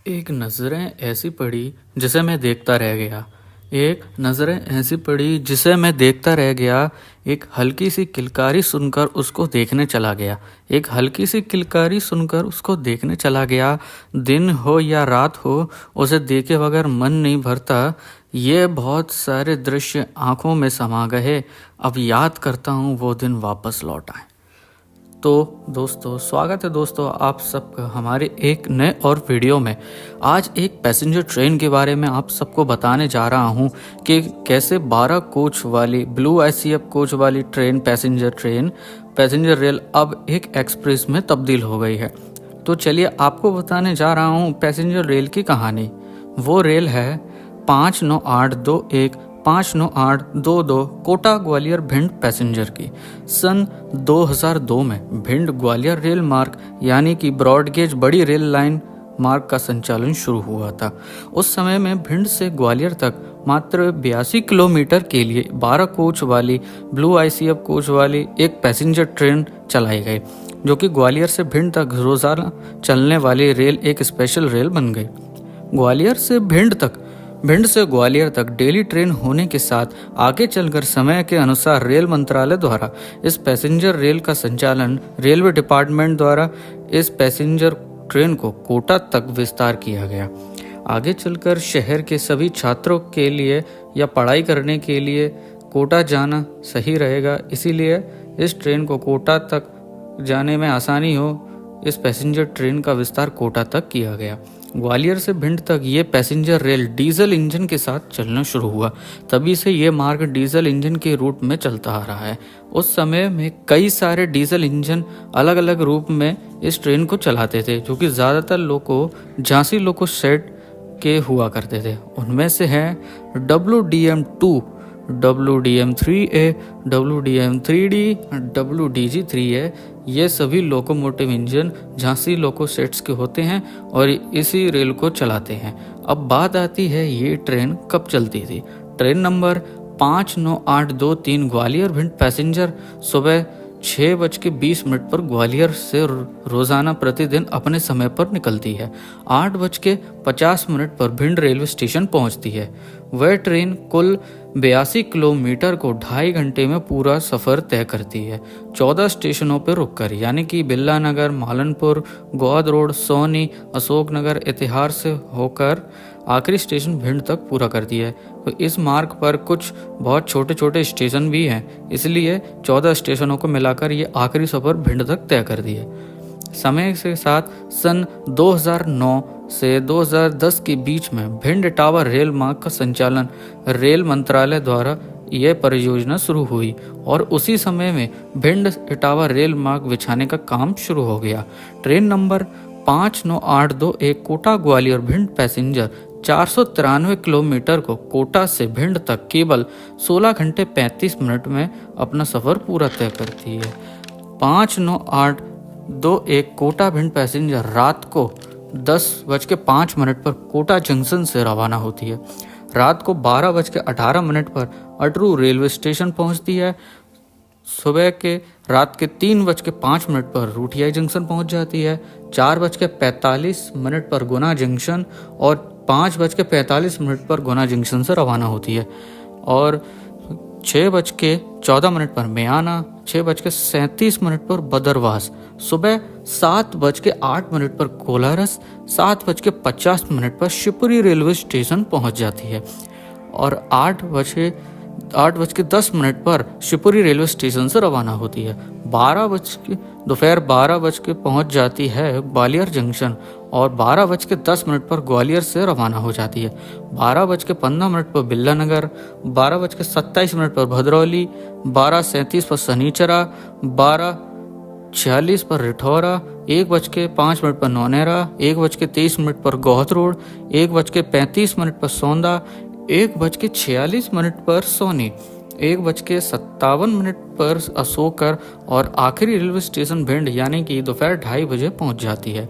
एक नज़रें ऐसी पड़ी जिसे मैं देखता रह गया। एक नज़रें ऐसी पड़ी जिसे मैं देखता रह गया। एक हल्की सी किलकारी सुनकर उसको देखने चला गया। एक हल्की सी किलकारी सुनकर उसको देखने चला गया। दिन हो या रात हो, उसे देखे बगैर मन नहीं भरता। ये बहुत सारे दृश्य आंखों में समा गए। अब याद करता हूँ वो दिन वापस लौट आए। तो दोस्तों, स्वागत है दोस्तों आप सबका हमारे एक नए और वीडियो में। आज एक पैसेंजर ट्रेन के बारे में आप सबको बताने जा रहा हूं कि कैसे 12 कोच वाली ब्लू आईसीएफ कोच वाली पैसेंजर रेल अब एक एक्सप्रेस में तब्दील हो गई है। तो चलिए आपको बताने जा रहा हूं पैसेंजर रेल की कहानी। वो रेल है 59821 59822 कोटा ग्वालियर भिंड पैसेंजर की। सन 2002 में भिंड ग्वालियर रेल मार्ग यानी कि ब्रॉडगेज बड़ी रेल लाइन मार्ग का संचालन शुरू हुआ था। उस समय में भिंड से ग्वालियर तक मात्र 82 किलोमीटर के लिए 12 कोच वाली ब्लू आईसीएफ कोच वाली एक पैसेंजर ट्रेन चलाई गई, जो कि ग्वालियर से भिंड तक रोजाना चलने वाली रेल एक स्पेशल रेल बन गई। भिंड से ग्वालियर तक डेली ट्रेन होने के साथ आगे चलकर समय के अनुसार रेल मंत्रालय द्वारा इस पैसेंजर रेल का संचालन रेलवे डिपार्टमेंट द्वारा इस पैसेंजर ट्रेन को कोटा तक विस्तार किया गया। आगे चलकर शहर के सभी छात्रों के लिए या पढ़ाई करने के लिए कोटा जाना सही रहेगा, इसीलिए इस ट्रेन को कोटा तक जाने में आसानी हो, इस पैसेंजर ट्रेन का विस्तार कोटा तक किया गया। ग्वालियर से भिंड तक ये पैसेंजर रेल डीजल इंजन के साथ चलना शुरू हुआ। तभी से ये मार्ग डीजल इंजन के रूट में चलता आ रहा है। उस समय में कई सारे डीजल इंजन अलग अलग रूप में इस ट्रेन को चलाते थे, जो कि ज़्यादातर लोको झांसी लोको शेड के हुआ करते थे। उनमें से हैं WDM2, WDM3A, WDM3D, WDG3A। ये सभी लोकोमोटिव इंजन झांसी लोको सेट्स के होते हैं और इसी रेल को चलाते हैं। अब बात आती है ये ट्रेन कब चलती थी। Train number 59823 Gwalior Bhind passenger सुबह 6:20 पर ग्वालियर से रोजाना प्रतिदिन अपने समय पर निकलती है। 8:50 पर भिंड रेलवे स्टेशन पहुंचती है। वह ट्रेन कुल 82 किलोमीटर को 2.5 घंटे में पूरा सफर तय करती है। 14 स्टेशनों पर रुककर, यानी कि बिल्ला नगर, मालनपुर, गोद रोड, सोनी, अशोक नगर, इतिहार से होकर आखिरी स्टेशन भिंड तक पूरा करती है। तो इस मार्ग पर कुछ बहुत छोटे छोटे स्टेशन भी हैं, इसलिए 14 स्टेशनों को मिलाकर ये आखिरी सफर भिंड तक तय करती है। समय के साथ सन 2009 से 2010 के बीच में भिंड इटावा रेल मार्ग का संचालन रेल मंत्रालय द्वारा यह परियोजना शुरू हुई और उसी समय में भिंड इटावा रेल मार्ग बिछाने का काम शुरू हो गया। Train number 59821 Kota Gwalior Bhind passenger 493 kilometre को कोटा से भिंड तक केवल 16 घंटे 35 मिनट में अपना सफर पूरा तय करती है। 59821 कोटा भिंड पैसेंजर रात को 10:05 पर कोटा जंक्शन से रवाना होती है। रात को 12:18 पर अटरू रेलवे स्टेशन पहुंचती है। सुबह के रात के 3:05 पर रूठिया जंक्शन पहुंच जाती है। 4:45 पर गुना जंक्शन और 5:45 पर गुना जंक्शन से रवाना होती है और 6:14 पर म्याना, 6:37 पर बदरवास, सुबह 7:08 पर कोलारस, 7:50 पर शिवपुरी रेलवे स्टेशन पहुंच जाती है और 8:10 पर शिवपुरी रेलवे स्टेशन से रवाना होती है। दोपहर 12 पहुंच जाती है ग्वालियर जंक्शन और 12:10 पर ग्वालियर से रवाना हो जाती है। 12:15 पर बिल्ला नगर, 12:27 पर भदरौली, 12:37 पर सनीचरा, 12:46 पर रिठौरा, 1:05 पर नौनेरा, 1:23 पर गोहत रोड, 1:35 पर सौंदा, 1:46 पर सोनी, 1:57 पर अशोकर और आखिरी रेलवे स्टेशन भिंड यानी कि दोपहर 2:30 बजे पहुंच जाती है।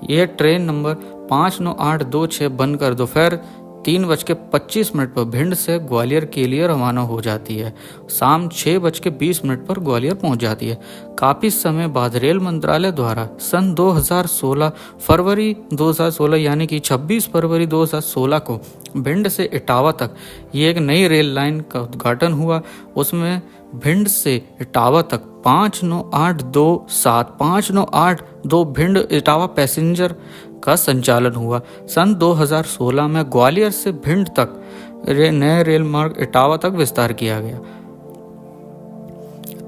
यह ट्रेन नंबर 59826 बनकर दोपहर 3:25 पर भिंड से ग्वालियर के लिए रवाना हो जाती है। शाम 6:20 पर ग्वालियर पहुंच जाती है। काफ़ी समय बाद रेल मंत्रालय द्वारा सन 2016 फरवरी 2016 यानी कि 26 फरवरी 2016 को भिंड से इटावा तक ये एक नई रेल लाइन का उद्घाटन हुआ। उसमें भिंड से इटावा तक 59827 भिंड इटावा पैसेंजर का संचालन हुआ। सन 2016 में ग्वालियर से भिंड तक नए रेल मार्ग इटावा तक विस्तार किया गया।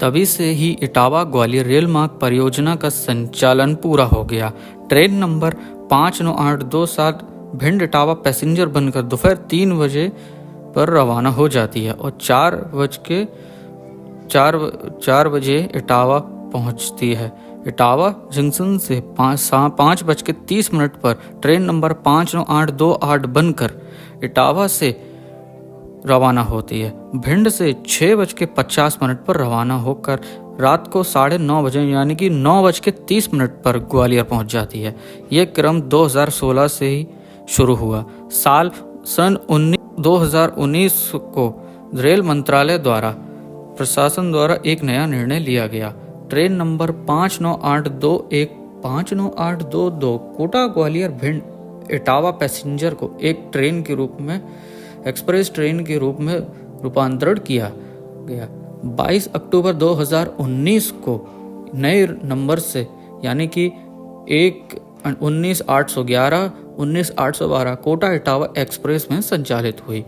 तभी से ही इटावा ग्वालियर रेल मार्ग परियोजना का संचालन पूरा हो गया। Train number 59827 Bhind Etawah passenger बनकर दोपहर 3 बजे पर रवाना हो जाती है और 4 बजे इटावा पहुंचती है। इटावा जंक्शन से 5:30 पर ट्रेन नंबर 59828 बनकर इटावा से रवाना होती है। भिंड से 6:50 पर रवाना होकर रात को 9:30 बजे यानी कि 9:30 पर ग्वालियर पहुंच जाती है। यह क्रम 2016 से ही शुरू हुआ। सन 2019 को रेल मंत्रालय द्वारा प्रशासन द्वारा एक नया निर्णय लिया गया। Train number 59822 Kota Gwalior Bhind Etawah passenger को एक ट्रेन के रूप में एक्सप्रेस ट्रेन के रूप में रूपांतरण किया गया। 22 अक्टूबर 2019 को नए नंबर से यानी कि 19811 19812 कोटा इटावा एक्सप्रेस में संचालित हुई।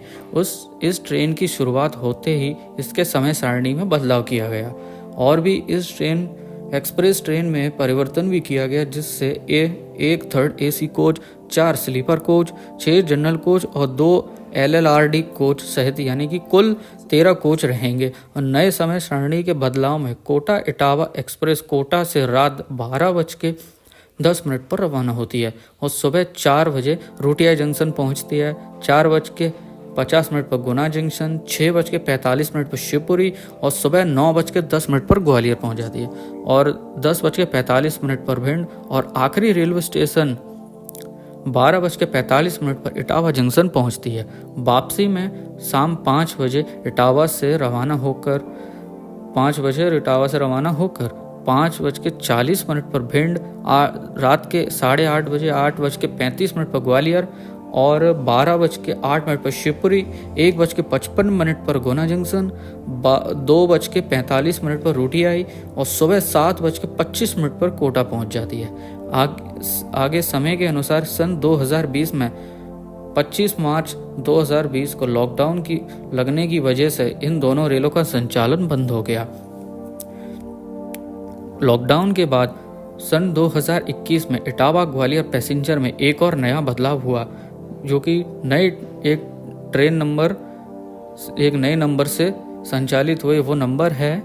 इस ट्रेन की शुरुआत होते ही इसके समय सारणी में बदलाव किया गया और भी इस एक्सप्रेस ट्रेन में परिवर्तन भी किया गया, जिससे 1/3 AC coach, 4 sleeper coach, 6 general coach और 2 LLRD कोच सहित यानी कि कुल 13 कोच रहेंगे। और नए समय सारणी के बदलाव में कोटा इटावा एक्सप्रेस कोटा से रात 12:10 पर रवाना होती है और सुबह 4 बजे रोटिया जंक्शन पहुंचती है। 4:50 पर गुना जंक्शन, 6:45 पर शिवपुरी और सुबह 9:10 पर ग्वालियर पहुंच जाती है और 10:45 पर भिंड और आखिरी रेलवे स्टेशन 12:45 पर इटावा जंक्शन पहुंचती है। वापसी में शाम 5 बजे इटावा से रवाना होकर 5:40 पर भिंड, रात के 8:30 बजे 8:35 पर ग्वालियर और 12:08 पर शिवपुरी, 1:55 पर गोना जंक्शन, 2:45 पर रोटियाई और सुबह 7:25 पर कोटा पहुंच जाती है। आगे समय के अनुसार सन 2020 में 25 मार्च 2020 को लॉकडाउन की लगने की वजह से इन दोनों रेलों का संचालन बंद हो गया। लॉकडाउन के बाद सन 2021 में इटावा ग्वालियर पैसेंजर में एक और नया बदलाव हुआ, जो कि एक नए नंबर से संचालित हुए। वो नंबर है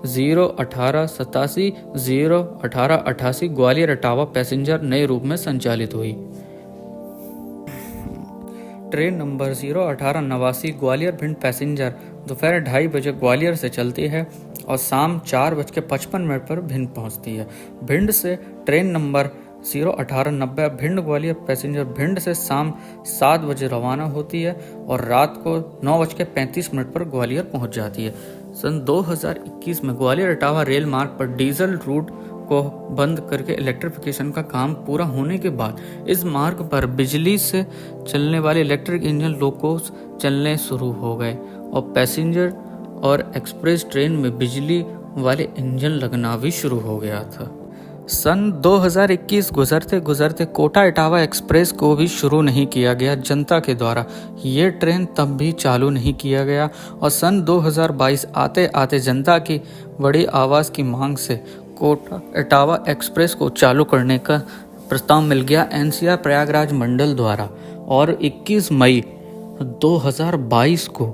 01887 01888 ग्वालियर इटावा पैसेंजर नए रूप में संचालित हुई। Train number 01889 Gwalior Bhind passenger दोपहर 2:30 बजे ग्वालियर से चलती है और शाम 4:55 पर भिंड पहुंचती है। भिंड से train number 01890 Bhind Gwalior passenger Bhind से शाम 7 बजे रवाना होती है और रात को 9:35 पर ग्वालियर पहुंच जाती है। सन 2021 में ग्वालियर इटावा रेल मार्ग पर डीजल रूट को बंद करके इलेक्ट्रिफिकेशन का काम पूरा होने के बाद इस मार्ग पर बिजली से चलने वाले इलेक्ट्रिक इंजन लोकोस चलने शुरू हो गए और पैसेंजर और एक्सप्रेस ट्रेन में बिजली वाले इंजन लगना भी शुरू हो गया था। सन 2021 गुजरते गुजरते कोटा इटावा एक्सप्रेस को भी शुरू नहीं किया गया जनता के द्वारा। ये ट्रेन तब भी चालू नहीं किया गया और सन 2022 आते आते जनता की बड़ी आवाज़ की मांग से कोटा इटावा एक्सप्रेस को चालू करने का प्रस्ताव मिल गया NCR प्रयागराज मंडल द्वारा और 21 मई 2022 को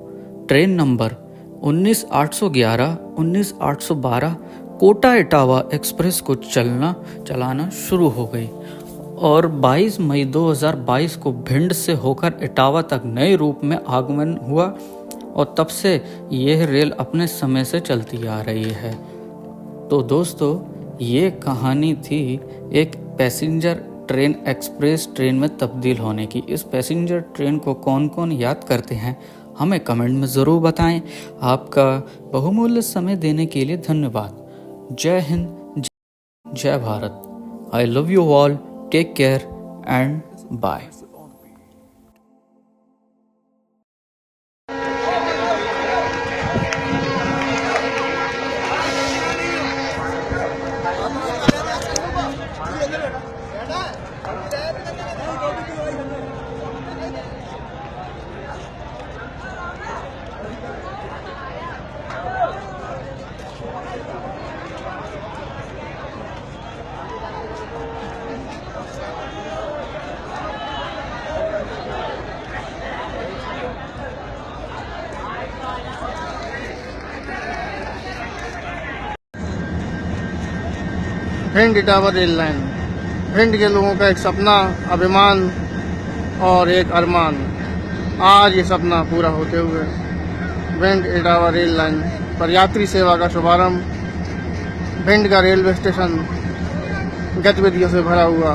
train number 19811 19812 Kota Etawah express को चलाना शुरू हो गई और 22 मई 2022 को भिंड से होकर इटावा तक नए रूप में आगमन हुआ और तब से यह रेल अपने समय से चलती आ रही है। तो दोस्तों, ये कहानी थी एक पैसेंजर ट्रेन एक्सप्रेस ट्रेन में तब्दील होने की। इस पैसेंजर ट्रेन को कौन कौन याद करते हैं, हमें कमेंट में ज़रूर बताएं। आपका बहुमूल्य समय देने के लिए धन्यवाद। जय हिंद, जय Bharat. I love you all, take care and bye. Bhind Etawah rail line Bhind के लोगों का एक सपना, अभिमान और एक अरमान। आज ये सपना पूरा होते हुए भिंड इटावा रेल लाइन पर यात्री सेवा का शुभारंभ। भिंड का रेलवे स्टेशन गतिविधियों से भरा हुआ,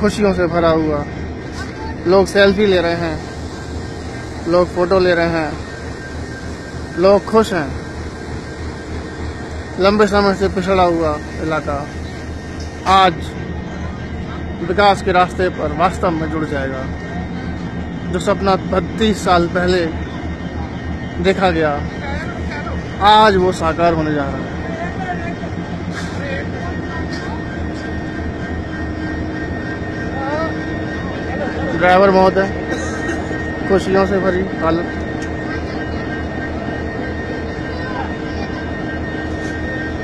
खुशियों से भरा हुआ। लोग सेल्फी ले रहे हैं, लोग फोटो ले रहे हैं, लोग खुश हैं। लंबे समय से पिछड़ा हुआ इलाका आज विकास के रास्ते पर वास्तव में जुड़ जाएगा। जो सपना 32 साल पहले देखा गया, आज वो साकार होने जा रहा है। ड्राइवर महोदय, खुशियों से भरी हालत।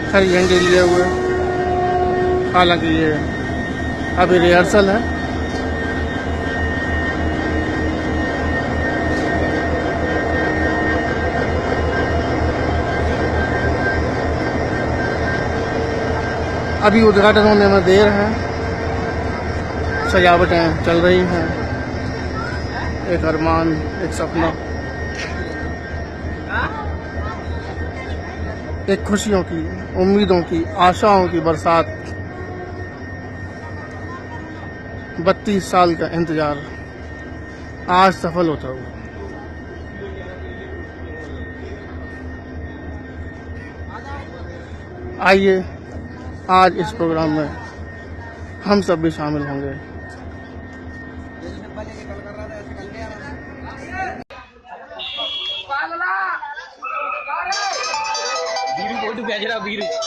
हरी झंडी लिए हुए, हालांकि ये अभी रिहर्सल है। अभी उद्घाटन होने में देर है, सजावटें चल रही हैं। एक अरमान, एक सपना, एक खुशियों की, उम्मीदों की, आशाओं की बरसात। 32 साल का इंतजार आज सफल होता हुआ। आइए आज इस प्रोग्राम में हम सब भी शामिल होंगे। बीरू